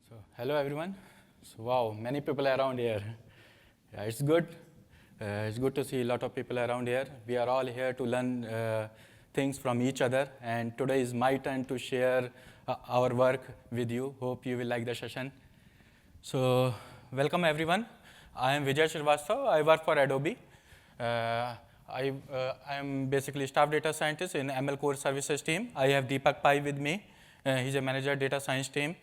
So, hello everyone. So, wow, many people around here. Yeah, it's good. It's good to see a lot of people around here. We are all here to learn things from each other, and today is my turn to share our work with you. Hope you will like the session. So, welcome everyone. I am Vijay Srivastava. I work for Adobe. I am basically staff data scientist in ML core services team. I have Deepak Pai with me. He's a manager data science team.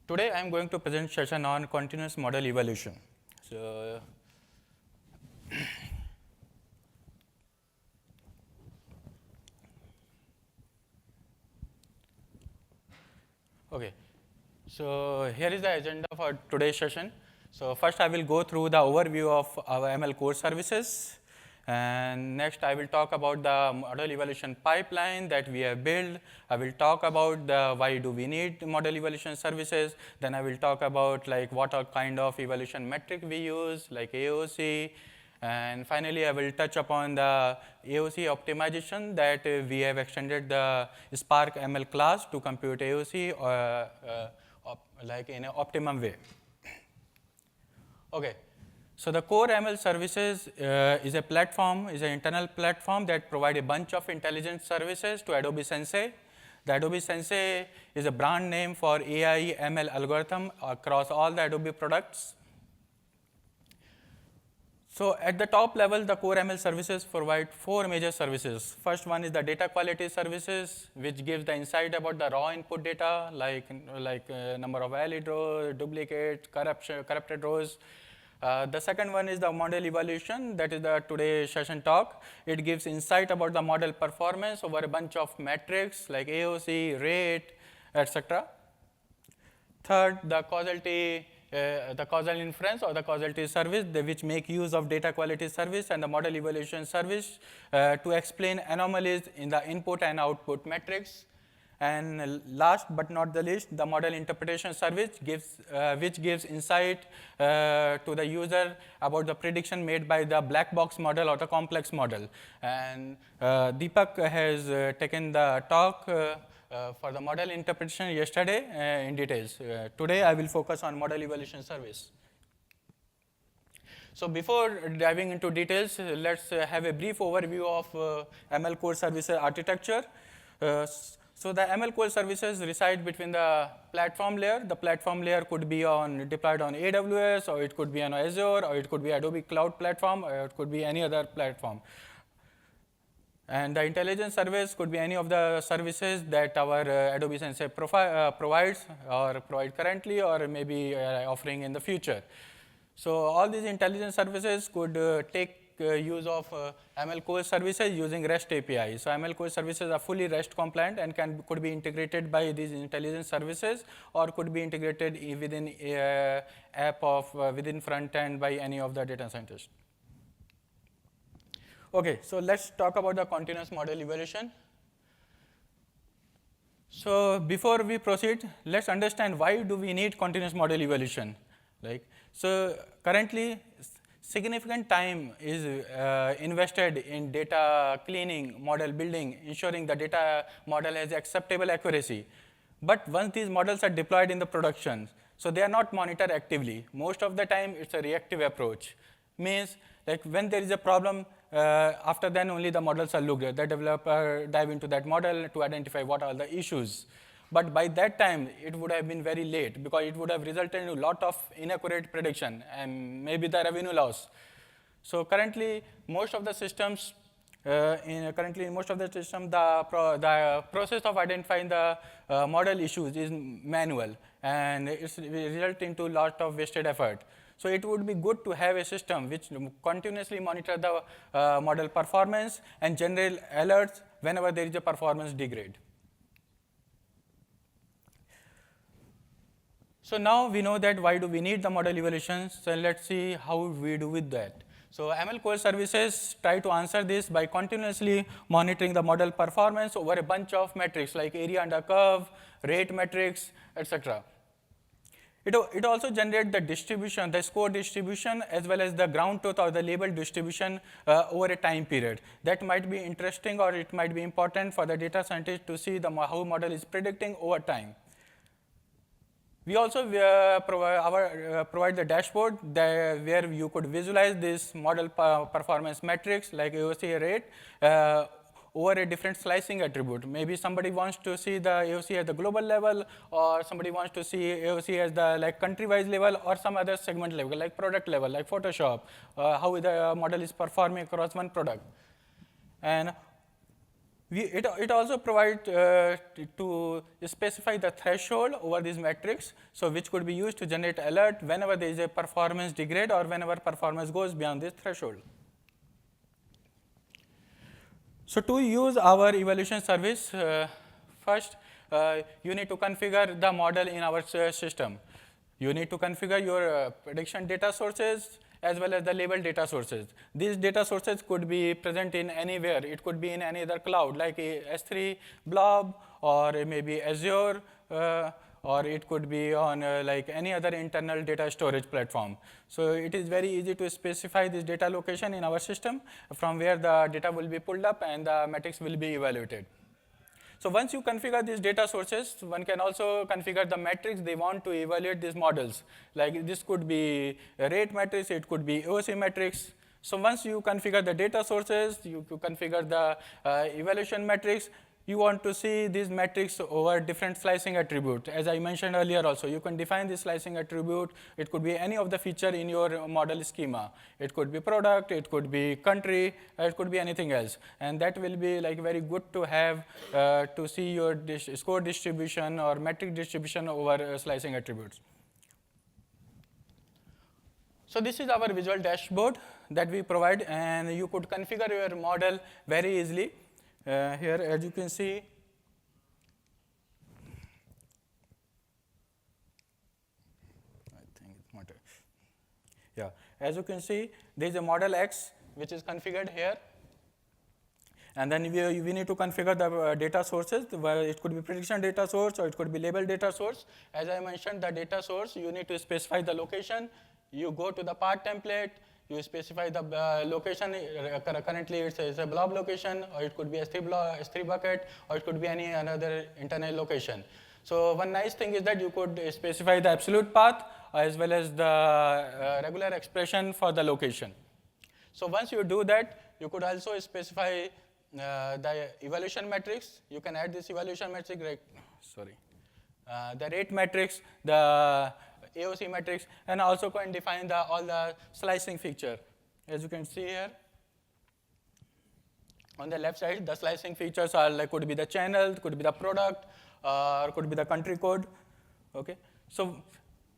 Today, I am going to present session on continuous model evolution. So, okay. So here is the agenda for today's session. So first, I will go through the overview of our ML core services. And next, I will talk about the model evaluation pipeline that we have built. I will talk about the why do we need model evaluation services. Then I will talk about like what are kind of evaluation metric we use, like AOC. And finally, I will touch upon the AOC optimization that we have extended the Spark ML class to compute AOC like in an optimum way. Okay. So the core ML services is a platform, is an internal platform that provides a bunch of intelligence services to Adobe Sensei. The Adobe Sensei is a brand name for AI ML algorithm across all the Adobe products. So at the top level, the core ML services provide 4 major services. First one is the data quality services, which gives the insight about the raw input data, like number of valid rows, duplicate, corrupted rows. The second one is the model evaluation, that is the today's session talk. It gives insight about the model performance over a bunch of metrics like AOC, rate, etc. Third, the causality, the causal inference or the causality service, which make use of data quality service and the model evaluation service to explain anomalies in the input and output metrics. And last but not the least, the model interpretation service which gives insight to the user about the prediction made by the black box model or the complex model. And Deepak has taken the talk for the model interpretation yesterday in details. Today, I will focus on model evaluation service. So before diving into details, let's have a brief overview of ML core services architecture. So the ML core services reside between the platform layer. The platform layer could be deployed on AWS, or it could be on Azure, or it could be Adobe Cloud Platform, or it could be any other platform. And the intelligence service could be any of the services that our Adobe Sensei provides or provide currently, or maybe offering in the future. So all these intelligence services could take use of ML core services using REST API. So ML core services are fully REST compliant and could be integrated by these intelligence services, or could be integrated within app of within front end by any of the data scientists. Okay, so let's talk about the continuous model evaluation. So before we proceed, let's understand why do we need continuous model evaluation. So currently, significant time is invested in data cleaning, model building, ensuring the data model has acceptable accuracy. But once these models are deployed in the production, so they are not monitored actively. Most of the time, it's a reactive approach. Means like when there is a problem, after then only the models are looked at. The developer dive into that model to identify what are the issues. But by that time, it would have been very late because it would have resulted in a lot of inaccurate prediction and maybe the revenue loss. So currently, most of the systems, the process of identifying the model issues is manual, and it's result into a lot of wasted effort. So it would be good to have a system which continuously monitor the model performance and generate alerts whenever there is a performance degrade. So now we know that why do we need the model evaluation. So let's see how we do with that. So ML core services try to answer this by continuously monitoring the model performance over a bunch of metrics like area under curve, rate metrics, etc. It also generates the distribution, the score distribution, as well as the ground truth or the label distribution over a time period. That might be interesting, or it might be important for the data scientist to see how model is predicting over time. We also provide the dashboard where you could visualize this model performance metrics like AOC rate over a different slicing attribute. Maybe somebody wants to see the AOC at the global level, or somebody wants to see AOC as the like country-wise level, or some other segment level, like product level, like Photoshop, how the model is performing across one product. And it also provides to specify the threshold over these metrics, so which could be used to generate alert whenever there is a performance degrade or whenever performance goes beyond this threshold. So to use our evaluation service, first you need to configure the model in our system. You need to configure your prediction data sources as well as the label data sources. These data sources could be present in anywhere. It could be in any other cloud, like a S3 blob, or maybe Azure, or it could be on like any other internal data storage platform. So it is very easy to specify this data location in our system from where the data will be pulled up and the metrics will be evaluated. So once you configure these data sources, one can also configure the metrics they want to evaluate these models. Like this could be a rate matrix, it could be AOC metrics. So once you configure the data sources, you configure the evaluation metrics, you want to see these metrics over different slicing attribute. As I mentioned earlier also, you can define this slicing attribute. It could be any of the feature in your model schema. It could be product, it could be country, it could be anything else. And that will be like very good to have to see your score distribution or metric distribution over slicing attributes. So this is our visual dashboard that we provide, and you could configure your model very easily. Here, as you can see, I think it's not. Yeah, as you can see, there is a model X which is configured here, and then we need to configure the data sources. It could be prediction data source or it could be label data source. As I mentioned, the data source, you need to specify the location. You go to the part template. You specify the location. Currently, it's a blob location, or it could be S3 bucket, or it could be any another internal location. So one nice thing is that you could specify the absolute path as well as the regular expression for the location. So once you do that, you could also specify the evaluation metrics. You can add this evaluation metric, the rate metrics, the AOC metrics, and also can define all the slicing feature. As you can see here, on the left side, the slicing features are like could be the channel, could be the product, or could be the country code. Okay, so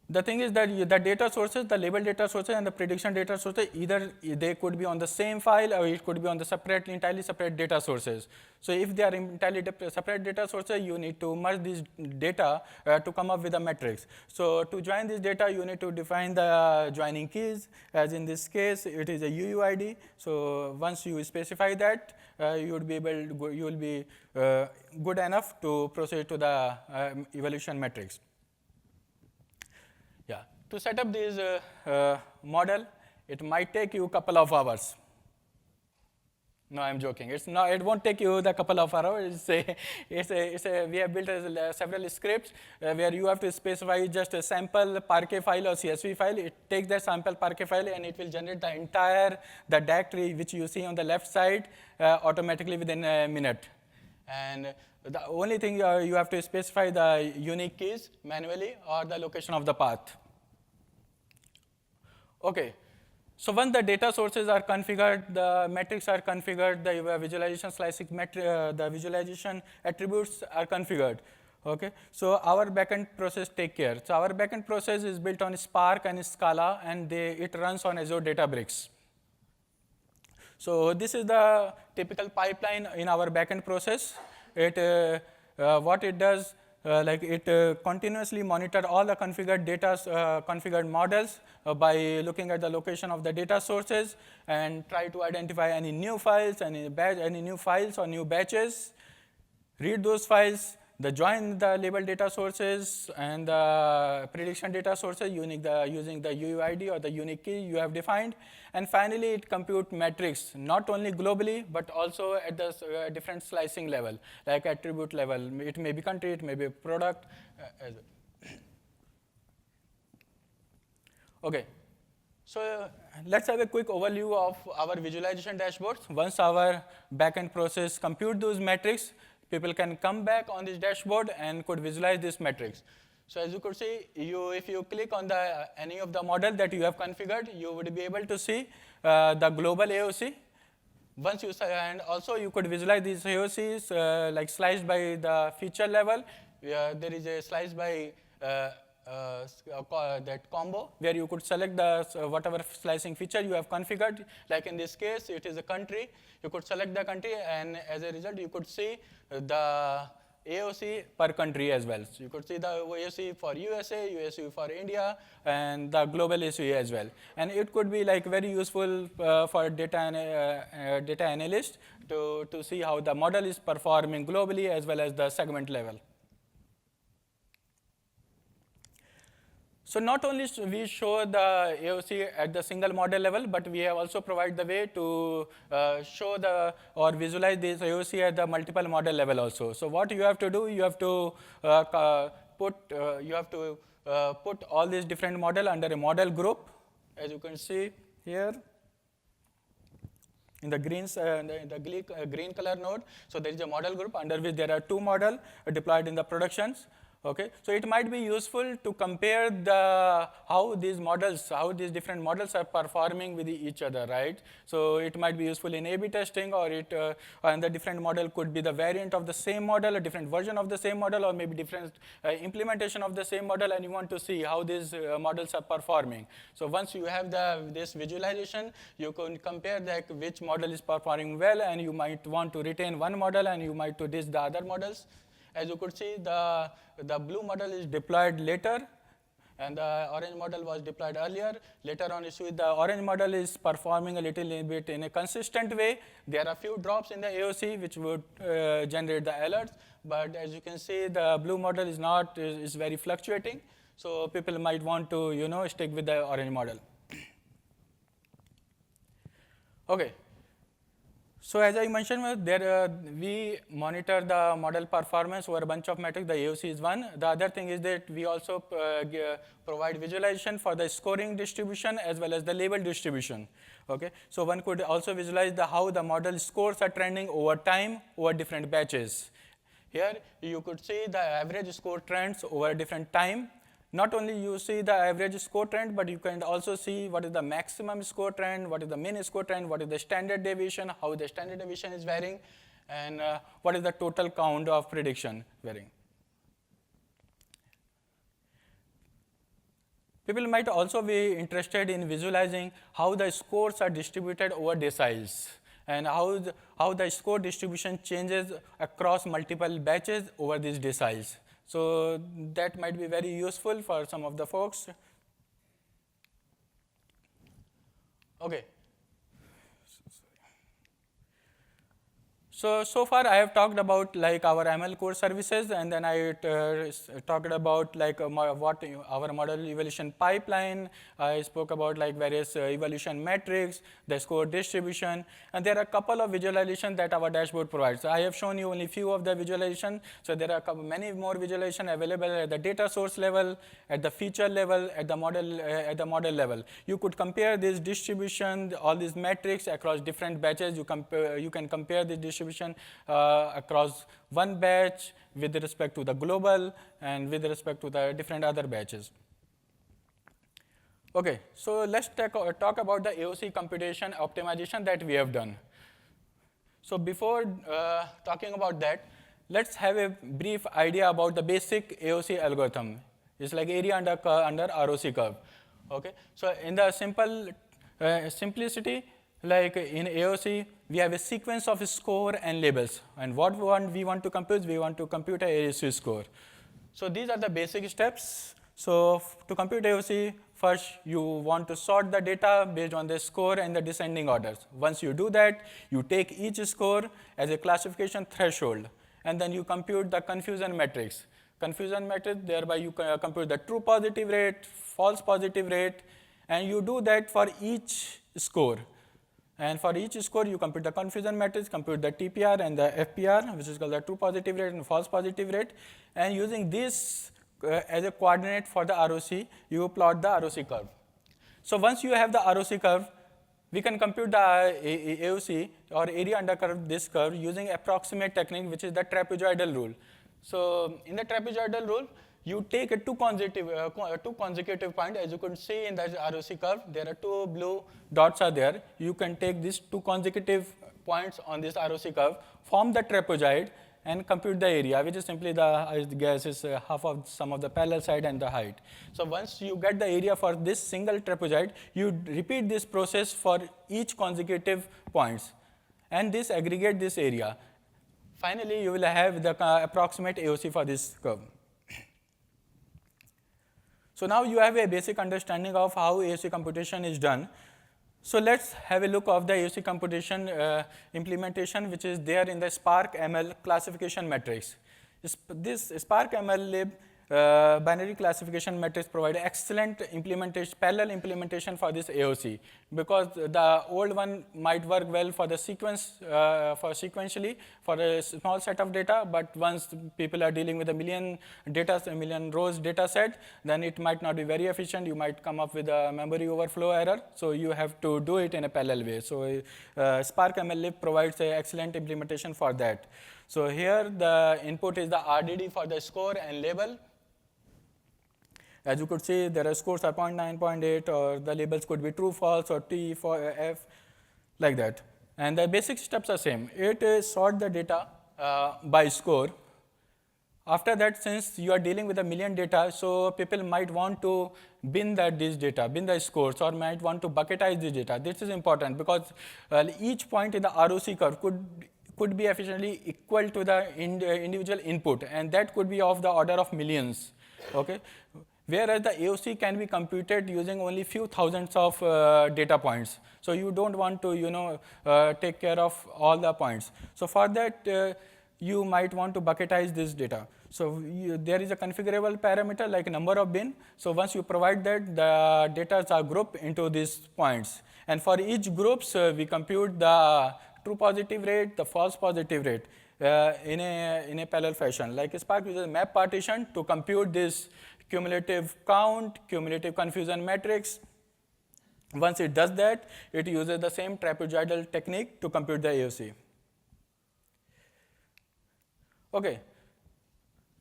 the thing is that the data sources, the label data sources, and the prediction data sources, either they could be on the same file or it could be on the entirely separate data sources. So if they are entirely separate data sources, you need to merge these data to come up with the metrics. So to join this data, you need to define the joining keys. As in this case, it is a UUID. So once you specify that, you will be good enough to proceed to the evaluation metrics. Yeah. To set up this model, it might take you a couple of hours. No, I'm joking. It won't take you the couple of hours. We have built several scripts where you have to specify just a sample Parquet file or CSV file. It takes that sample Parquet file and it will generate the entire DAG tree which you see on the left side automatically within a minute. And the only thing you have to specify the unique keys manually or the location of the path. Okay. So once the data sources are configured, the metrics are configured, the visualization slicing the visualization attributes are configured. Okay. So our backend process take care. So our backend process is built on Spark and Scala, and it runs on Azure Databricks. So this is the typical pipeline in our backend process. What it does, it continuously monitor all the configured data, configured models by looking at the location of the data sources and try to identify any new files, any new files or new batches, read those files, join the label data sources and the prediction data sources using the UUID or the unique key you have defined, and finally it compute metrics not only globally but also at the different slicing level, like attribute level. It may be country, it may be product. Okay, so let's have a quick overview of our visualization dashboards. Once our backend process compute those metrics, people can come back on this dashboard and could visualize these metrics. So as you could see, if you click on any of the model that you have configured, you would be able to see the global AOC. Once you and also you could visualize these AOCs like sliced by the feature level. There is a slice by that combo where you could select the whatever slicing feature you have configured. Like in this case, it is a country. You could select the country, and as a result, you could see the AOC per country as well. So you could see the AOC for USA, AOC for India, and the global AOC as well. And it could be like very useful for data analyst to see how the model is performing globally as well as the segment level. So not only we show the AOC at the single model level, but we have also provided the way to show or visualize this AOC at the multiple model level also. So what you have to do, you have to put all these different model under a model group, as you can see here in the green color node. So there is a model group under which there are 2 models deployed in the productions. Okay, so it might be useful to compare how these different models are performing with each other, right? So it might be useful in A/B testing, or and the different model could be the variant of the same model, a different version of the same model, or maybe different implementation of the same model, and you want to see how these models are performing. So once you have this visualization, you can compare which model is performing well, and you might want to retain one model, and you might to ditch the other models. As you could see, the blue model is deployed later, and the orange model was deployed earlier. Later on, you see the orange model is performing a little bit in a consistent way. There are a few drops in the AOC which would generate the alerts, but as you can see, the blue model is very fluctuating. So people might want to stick with the orange model. Okay. So as I mentioned, we monitor the model performance over a bunch of metrics. The AOC is one. The other thing is that we also provide visualization for the scoring distribution as well as the label distribution. Okay, so one could also visualize how the model scores are trending over time over different batches. Here you could see the average score trends over different time. Not only you see the average score trend, but you can also see what is the maximum score trend, what is the min score trend, what is the standard deviation, how the standard deviation is varying, and what is the total count of prediction varying. People might also be interested in visualizing how the scores are distributed over deciles, and how the score distribution changes across multiple batches over these deciles. So that might be very useful for some of the folks. Okay. So far I have talked about like our ML core services, and then I talked about like what our model evaluation pipeline. I spoke about like various evaluation metrics, the score distribution, and there are a couple of visualizations that our dashboard provides. So I have shown you only few of the visualization. So there are many more visualization available at the data source level, at the feature level, at the model level. You could compare this distribution, all these metrics across different batches. You can compare this distribution across one batch with respect to the global and with respect to the different other batches. Okay, so let's talk about the AOC computation optimization that we have done. So before talking about that, let's have a brief idea about the basic AOC algorithm. It's like area under ROC curve. Okay, so in the simplicity, like in AOC, we have a sequence of score and labels. And what we want to compute, we want to compute a AOC score. So these are the basic steps. So to compute AOC, first you want to sort the data based on the score and the descending orders. Once you do that, you take each score as a classification threshold, and then you compute the confusion matrix. Confusion matrix, thereby you compute the true positive rate, false positive rate, and you do that for each score. And for each score, you compute the confusion matrix, compute the TPR and the FPR, which is called the true positive rate and false positive rate. And using this as a coordinate for the ROC, you plot the ROC curve. So once you have the ROC curve, we can compute the AOC or area under curve, this curve, using approximate technique, which is the trapezoidal rule. So in the trapezoidal rule, you take a two consecutive points. As you could see in the ROC curve, there are two blue dots are there. You can take these two consecutive points on this ROC curve, form the trapezoid, and compute the area, which is simply the, I guess, is half of sum of the parallel side and the height. So once you get the area for this single trapezoid, you repeat this process for each consecutive points, and this aggregate this area. Finally, you will have the approximate AOC for this curve. So now you have a basic understanding of how AOC computation is done. So let's have a look of the AOC computation implementation, which is there in the Spark ML classification matrix. This Spark MLLib binary classification matrix provides excellent implementation, parallel implementation for this AOC, because the old one might work well for the sequence, for sequentially for a small set of data, but once people are dealing with a million rows data set, then it might not be very efficient. You might come up with a memory overflow error, so you have to do it in a parallel way. So Spark MLLib provides an excellent implementation for that. So here the input is the RDD for the score and label. As you could see, there are scores are 0.9, 0.8, or the labels could be true, false, or T for F, like that. And the basic steps are same. It is sort the data by score. After that, since you are dealing with a million data, so people might want to bin this data, bin the scores, or might want to bucketize this data. This is important because each point in the ROC curve could be efficiently equal to the individual input, and that could be of the order of millions. Okay. Whereas the AOC can be computed using only few thousands of data points. So you don't want to, take care of all the points. So for that, you might want to bucketize this data. So there is a configurable parameter like number of bin. So once you provide that, the data are grouped into these points. And for each groups, we compute the true positive rate, the false positive rate in a parallel fashion. Like Spark uses map partition to compute this cumulative count, cumulative confusion matrix. Once it does that, it uses the same trapezoidal technique to compute the AOC. Okay.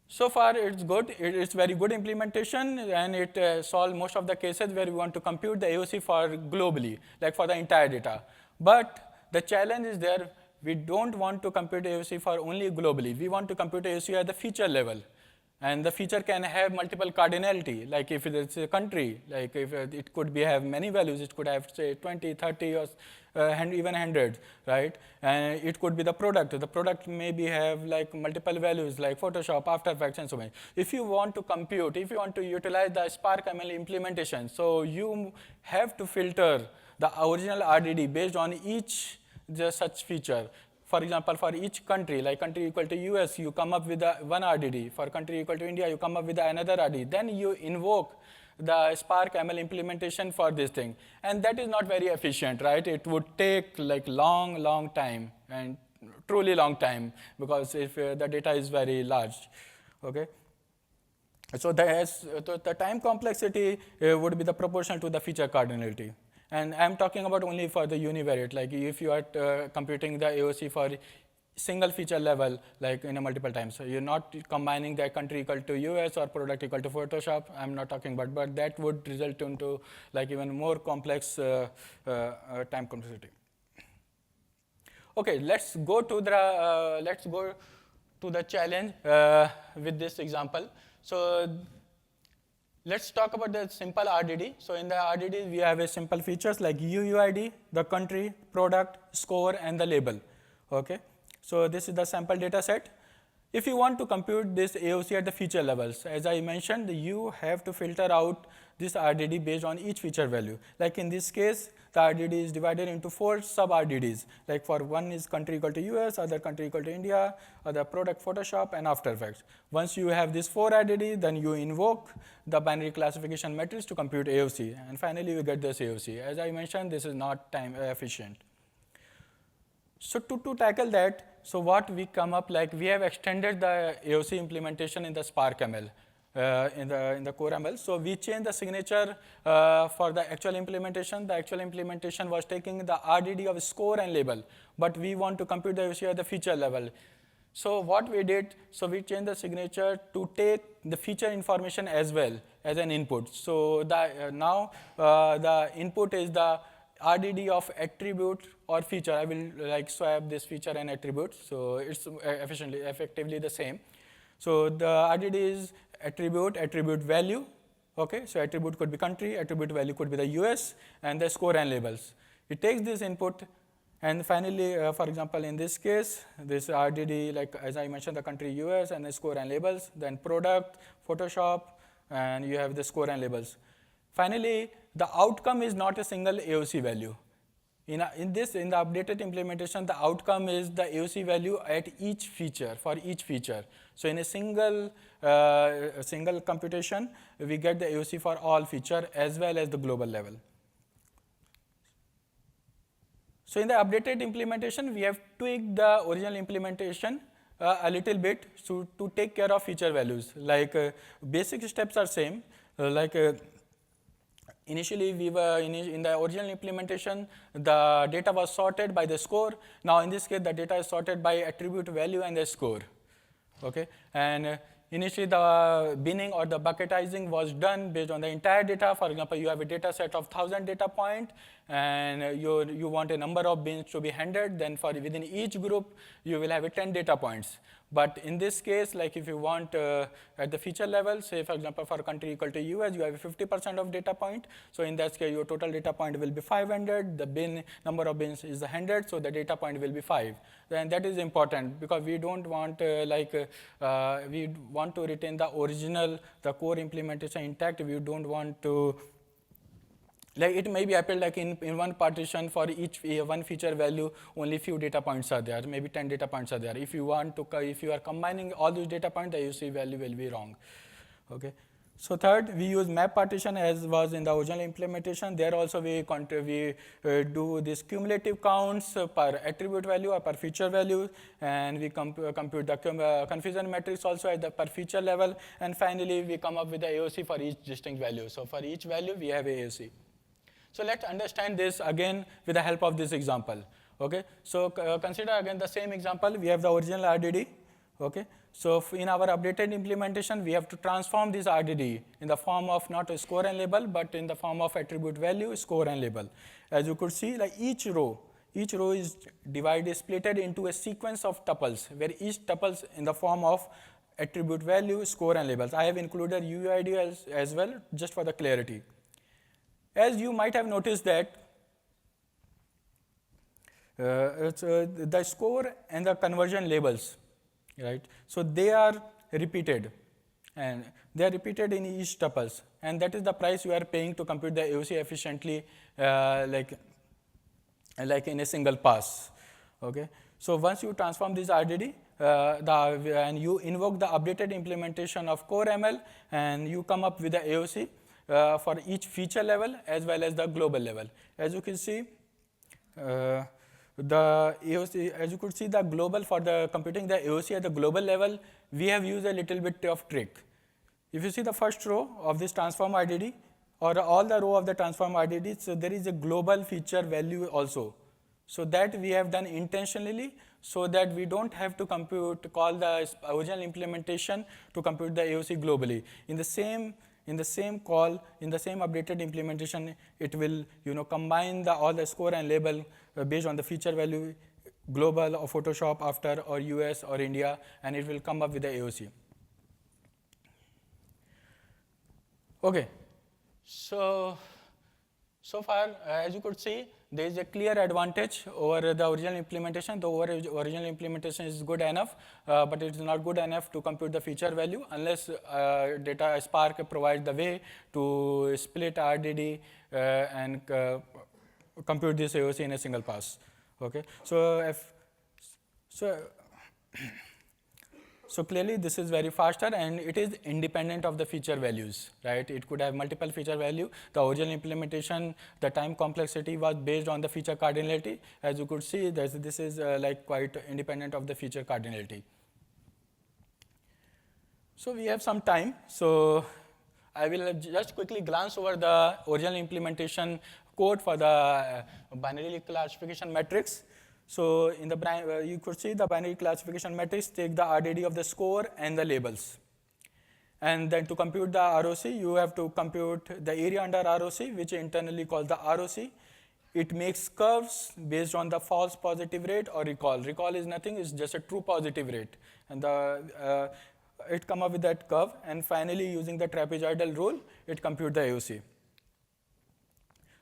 So far, it's good. It's very good implementation, and it solves most of the cases where we want to compute the AOC for globally, like for the entire data. But the challenge is there. We don't want to compute AOC for only globally. We want to compute AOC at the feature level. And the feature can have multiple cardinality, like if it's a country, like if it could have many values, it could have say 20, 30, or even 100, right? And it could be the product. The product maybe have like multiple values like Photoshop, After Effects, and so on. If you want to compute, if you want to utilize the Spark ML implementation, so you have to filter the original RDD based on each such feature. For example, for each country, like country equal to US, you come up with one RDD. For country equal to India, you come up with another RDD. Then you invoke the Spark ML implementation for this thing. And that is not very efficient, right? It would take like long time, and truly long time, because if the data is very large, okay? So the time complexity would be the proportional to the feature cardinality. And I'm talking about only for the univariate, like if you are computing the AOC for single feature level, like in a multiple times. So you're not combining the country equal to US or product equal to Photoshop. I'm not talking about, but that would result into like even more complex time complexity. Okay, let's go to the challenge with this example. So let's talk about the simple RDD. So in the RDD, we have a simple features like UUID, the country, product, score, and the label. Okay. So this is the sample data set. If you want to compute this AOC at the feature levels, as I mentioned, you have to filter out this RDD based on each feature value. Like in this case, the RDD is divided into 4 sub-RDDs. Like for one is country equal to US, other country equal to India, other product Photoshop, and After Effects. Once you have these 4 RDD, then you invoke the binary classification matrix to compute AOC. And finally, you get this AOC. As I mentioned, this is not time efficient. So to tackle that, so what we come up, like we have extended the AOC implementation in the Spark ML. in the core ML. So we changed the signature for the actual implementation. The actual implementation was taking the RDD of score and label, but we want to compute the AOC at the feature level. So what we did, so we changed the signature to take the feature information as well as an input. So now the input is the RDD of attribute or feature. I will like swap this feature and attribute. So it's effectively the same. So the RDD is attribute value. Okay, so attribute could be country, attribute value could be the US, and the score and labels. It takes this input. And finally, for example, in this case, this RDD, like as I mentioned, the country US and the score and labels, then product, Photoshop, and you have the score and labels. Finally, the outcome is not a single AOC value. In the updated implementation, the outcome is the AOC value at each feature, for each feature. So in a single computation, we get the AOC for all feature as well as the global level. So in the updated implementation, we have tweaked the original implementation a little bit to take care of feature values. Like basic steps are same. Initially, we were in the original implementation, the data was sorted by the score. Now in this case, the data is sorted by attribute value and the score. Okay, and initially the binning or the bucketizing was done based on the entire data. For example, you have a data set of 1,000 data points, and you want a number of bins to be handled. Then for within each group, you will have 10 data points. But in this case, like if you want at the feature level, say for example for country equal to US, you have 50% of data point. So in that case, your total data point will be 500. The bin number of bins is 100, so the data point will be 5. And that is important because we don't want we want to retain the original, the core implementation intact. We don't want to, like it may be appeared like in one partition for each one feature value, only few data points are there, maybe 10 data points are there. If you want to, if you are combining all those data points, the AOC value will be wrong. Okay. So third, we use map partition as was in the original implementation. There also we do this cumulative counts per attribute value or per feature value, and we compute the confusion matrix also at the per feature level, and finally we come up with the AOC for each distinct value. So for each value, we have AOC. So let's understand this again with the help of this example. Okay, so consider again the same example. We have the original RDD. Okay, so in our updated implementation, we have to transform this RDD in the form of not a score and label, but in the form of attribute value, score and label. As you could see, like each row is splitted into a sequence of tuples, where each tuples in the form of attribute value, score and labels. I have included UUID as well, just for the clarity. As you might have noticed that the score and the conversion labels, right? So they are repeated, and they are repeated in each tuples, and that is the price you are paying to compute the AOC efficiently, like in a single pass. Okay. So once you transform this RDD, and you invoke the updated implementation of core ML, and you come up with the AOC. For each feature level as well as the global level. As you can see, the AOC, as you could see, the global for the computing the AOC at the global level, we have used a little bit of trick. If you see the first row of this transform RDD, or all the row of the transform RDD, so there is a global feature value also. So that we have done intentionally, so that we don't have to call the original implementation to compute the AOC globally. In the same call, in the same updated implementation, it will combine all the score and label based on the feature value, global or Photoshop after or US or India, and it will come up with the AOC. Okay, so far as you could see, there is a clear advantage over the original implementation. The original implementation is good enough, but it is not good enough to compute the feature value unless Spark provides the way to split RDD and compute this AOC in a single pass. Okay, so clearly this is very faster, and it is independent of the feature values, right? It could have multiple feature value. The original implementation, the time complexity was based on the feature cardinality. As you could see, this is like quite independent of the feature cardinality. So we have some time. So I will just quickly glance over the original implementation code for the binary classification matrix. So in the you could see the binary classification matrix take the RDD of the score and the labels. And then to compute the ROC, you have to compute the area under ROC, which internally called the ROC. It makes curves based on the false positive rate or recall. Recall is nothing, it's just a true positive rate. And it come up with that curve. And finally, using the trapezoidal rule, it compute the AOC.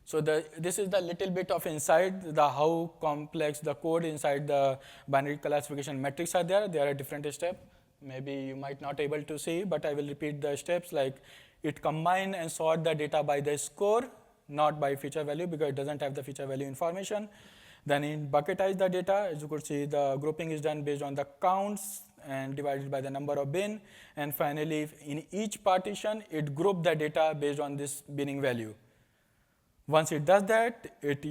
So this is the little bit of insight, how complex the code inside the binary classification matrix are there. There are different steps. Maybe you might not able to see, but I will repeat the steps. Like it combine and sort the data by the score, not by feature value, because it doesn't have the feature value information. Then it bucketize the data. As you could see, the grouping is done based on the counts and divided by the number of bin. And finally, in each partition, it group the data based on this binning value. Once it does that, it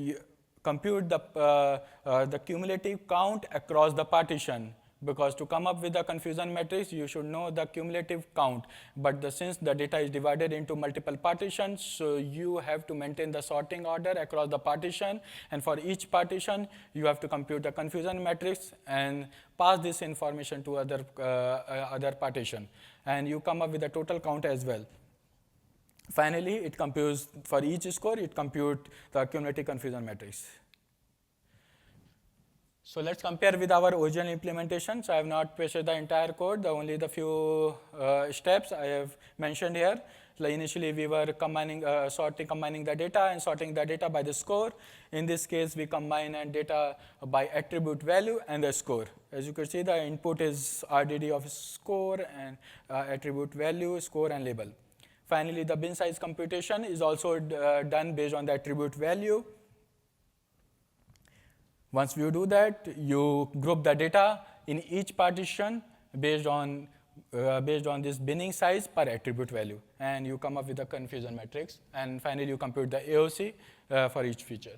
compute the cumulative count across the partition. Because to come up with the confusion matrix, you should know the cumulative count. But since the data is divided into multiple partitions, so you have to maintain the sorting order across the partition. And for each partition, you have to compute the confusion matrix and pass this information to other partition. And you come up with the total count as well. Finally, it computes for each score, it computes the cumulative confusion matrix. So let's compare with our original implementation. So I have not pasted the entire code, only the few steps I have mentioned here. Like initially, we were combining the data and sorting the data by the score. In this case, we combine and data by attribute value and the score. As you can see, the input is RDD of score and attribute value, score, and label. Finally, the bin size computation is also done based on the attribute value. Once you do that, you group the data in each partition based on this binning size per attribute value. And you come up with a confusion matrix. And finally, you compute the AOC for each feature.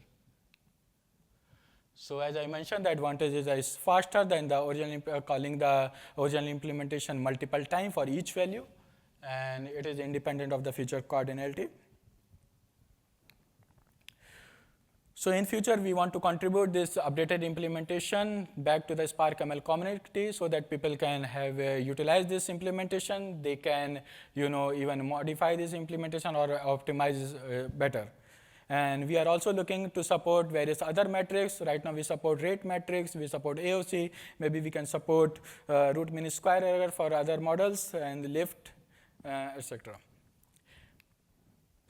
So as I mentioned, the advantage is faster than the original calling the original implementation multiple times for each value. And it is independent of the feature cardinality. So in future, we want to contribute this updated implementation back to the Spark ML community so that people can have utilize this implementation. They can, even modify this implementation or optimize better. And we are also looking to support various other metrics. Right now, we support rate metrics, we support AOC. Maybe we can support root mean square error for other models and lift, etc.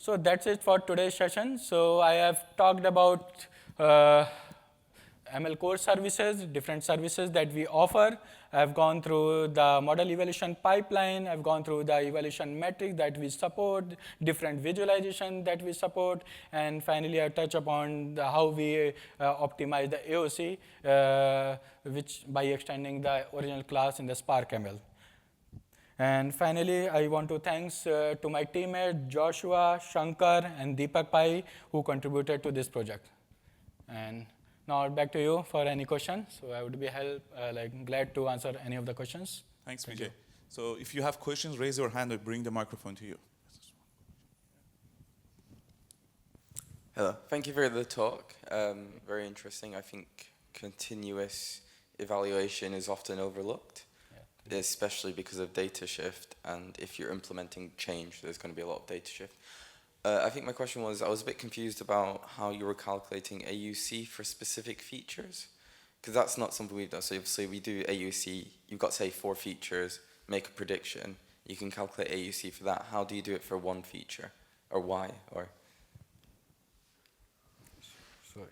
So that's it for today's session. So I have talked about ML core services, different services that we offer. I've gone through the model evaluation pipeline. I've gone through the evaluation metric that we support, different visualization that we support. And finally, I touch upon how we optimize the AOC, which by extending the original class in the Spark ML. And finally, I want to thanks to my teammates, Joshua, Shankar, and Deepak Pai, who contributed to this project. And now back to you for any questions. So I would be glad to answer any of the questions. Thanks, Vijay. So if you have questions, raise your hand or bring the microphone to you. Hello. Thank you for the talk. Very interesting. I think continuous evaluation is often overlooked, especially because of data shift, and if you're implementing change, there's going to be a lot of data shift. I think my question was, I was a bit confused about how you were calculating AUC for specific features, because that's not something we've done. So obviously we do AUC, you've got, say, 4 features, make a prediction, you can calculate AUC for that. How do you do it for one feature, or why? Or sorry.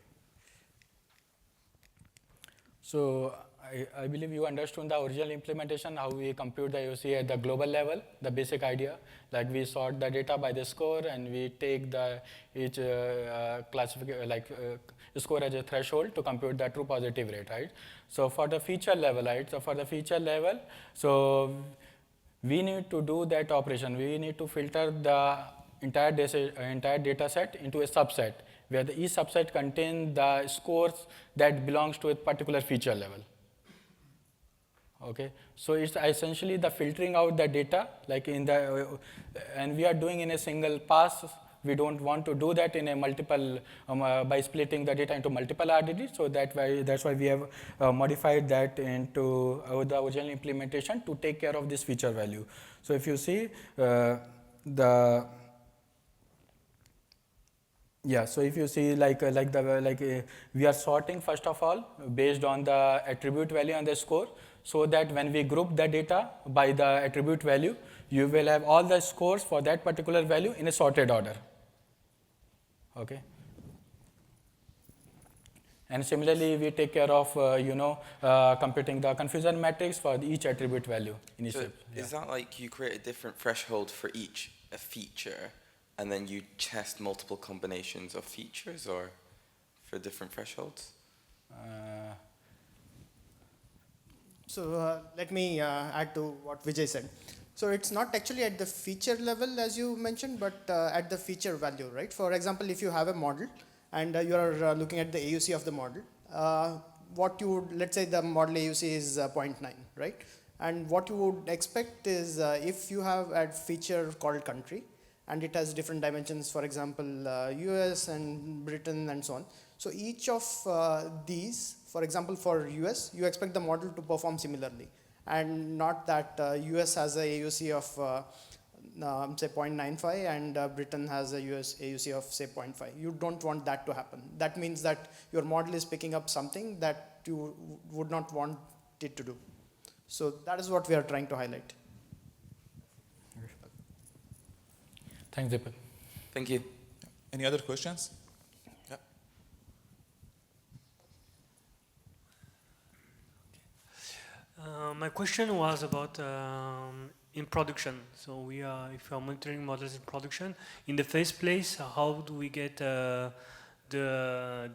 So I believe you understood the original implementation, how we compute the AOC at the global level, the basic idea. Like we sort the data by the score, and we take each score as a threshold to compute the true positive rate, right? So for the feature level, right? So we need to do that operation. We need to filter the entire data set into a subset, where each subset contains the scores that belongs to a particular feature level. Okay, so it's essentially the filtering out the data, like in the, and we are doing in a single pass. We don't want to do that in a multiple, by splitting the data into multiple RDDs. So that's why we have modified that into the original implementation to take care of this feature value. So if you see so if you see we are sorting first of all based on the attribute value and the score, so that when we group the data by the attribute value, you will have all the scores for that particular value in a sorted order. Okay. And similarly, we take care of computing the confusion matrix for each attribute value in each So step. is that like you create a different threshold for each a feature, and then you test multiple combinations of features, or for different thresholds? So let me add to what Vijay said. So it's not actually at the feature level as you mentioned, but at the feature value, right? For example, if you have a model and you are looking at the AUC of the model, what you would, let's say the model AUC is 0.9, right? And what you would expect is if you have a feature called country, and it has different dimensions, for example, US and Britain and so on. So each of these, for example, for US, you expect the model to perform similarly, and not that US has a AUC of say 0.95 and Britain has a US AUC of say 0.5. You don't want that to happen. That means that your model is picking up something that you would not want it to do. So that is what we are trying to highlight. Thanks, Deepak. Thank you. Any other questions? Yeah. My question was about in production. So if we are monitoring models in production, in the first place, how do we get the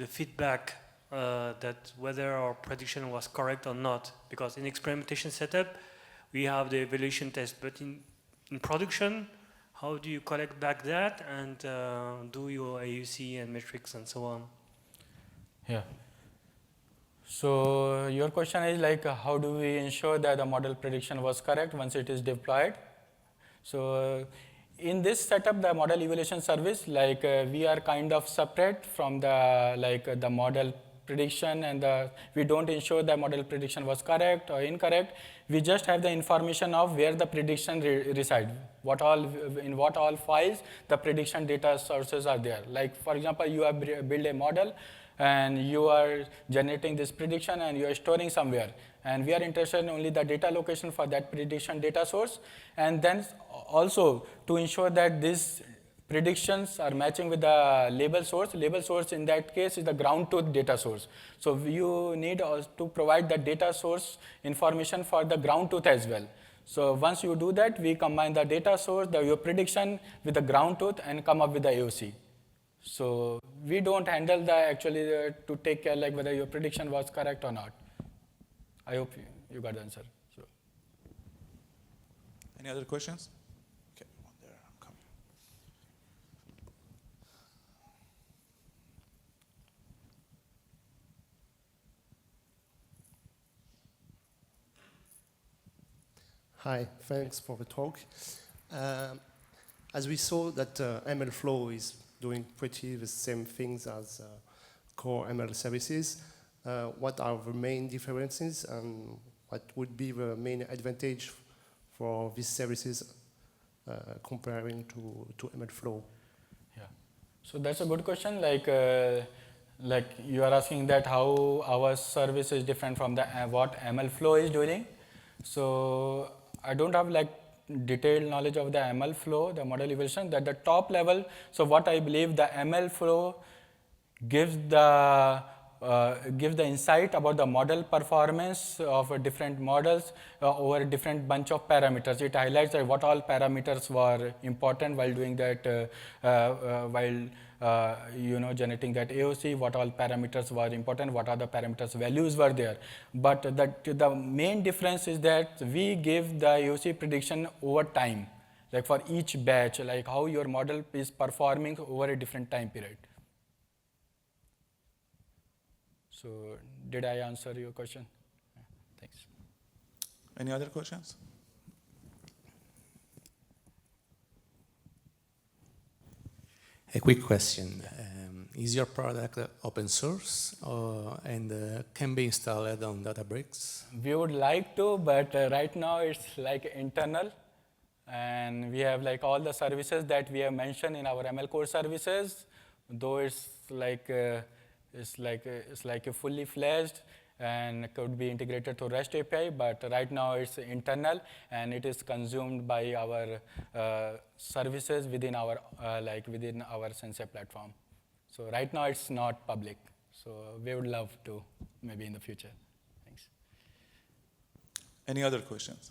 feedback that whether our prediction was correct or not? Because in experimentation setup, we have the evaluation test, but in production, how do you collect back that and do your AUC and metrics and so on? Yeah. So your question is like how do we ensure that the model prediction was correct once it is deployed? So in this setup, the model evaluation service, we are kind of separate from the the model prediction, and we don't ensure the model prediction was correct or incorrect. We just have the information of where the prediction reside, in what all files the prediction data sources are there. Like for example, you have built a model and you are generating this prediction and you are storing somewhere, and we are interested in only the data location for that prediction data source, and then also to ensure that these predictions are matching with the label source. Label source in that case is the ground truth data source. So you need to provide the data source information for the ground truth as well. So once you do that, we combine the data source, your prediction with the ground truth and come up with the AOC. So we don't handle to take care like whether your prediction was correct or not. I hope you got the answer. So. Any other questions? Okay, one there, I'm coming. Hi, thanks for the talk. As we saw that MLflow is doing pretty the same things as core ML services, what are the main differences and what would be the main advantage for these services comparing to MLflow? Yeah, so that's a good question. Like you are asking that how our service is different from what MLflow is doing. So I don't have detailed knowledge of the MLflow, the model evaluation, that the top level. So what I believe the MLflow gives the insight about the model performance of different models over a different bunch of parameters. It highlights what all parameters were important while doing that, generating that AOC, what all parameters were important, what other parameters values were there. But the main difference is that we give the AOC prediction over time, like for each batch, like how your model is performing over a different time period. So did I answer your question? Thanks. Any other questions? A quick question. Is your product open source and can be installed on Databricks? We would like to, but right now it's like internal. And we have like all the services that we have mentioned in our ML core services, though it's like a fully fledged and could be integrated to REST API, but right now it's internal and it is consumed by our services within our Sensei platform. So right now it's not public. So we would love to maybe in the future. Thanks. Any other questions?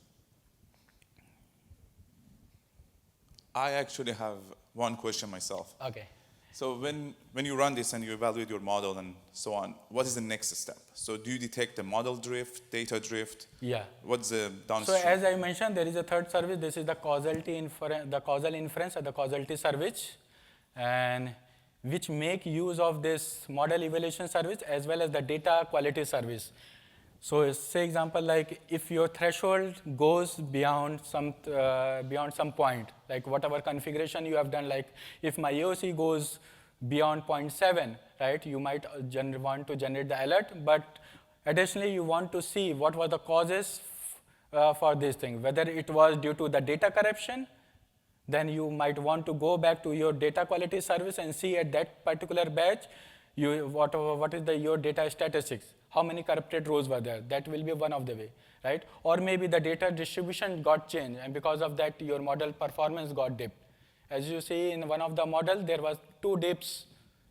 I actually have one question myself. Okay. So when you run this and you evaluate your model and so on, what is the next step? So do you detect the model drift, data drift? Yeah. What's the So downstream? as I mentioned, there is a third service. This is the causal inference or the causality service, and which make use of this model evaluation service as well as the data quality service. So say example, like if your threshold goes beyond some point, like whatever configuration you have done, like if my IOC goes beyond 0.7, right, you might want to generate the alert, but additionally you want to see what were the causes for this thing, whether it was due to the data corruption, then you might want to go back to your data quality service and see at that particular batch, what is your data statistics. How many corrupted rows were there? That will be one of the way, right? Or maybe the data distribution got changed, and because of that, your model performance got dipped. As you see in one of the models, there was 2 dips,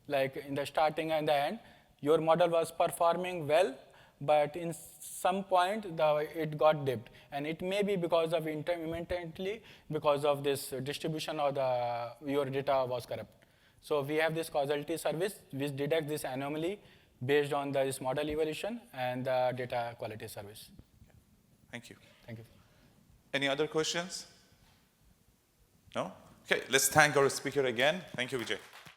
like in the starting and the end. Your model was performing well, but in some point, it got dipped. And it may be because of intermittently, because of this distribution or your data was corrupt. So we have this causality service, which detects this anomaly based on this model evaluation and the data quality service. Thank you. Thank you. Any other questions? No? Okay, let's thank our speaker again. Thank you, Vijay.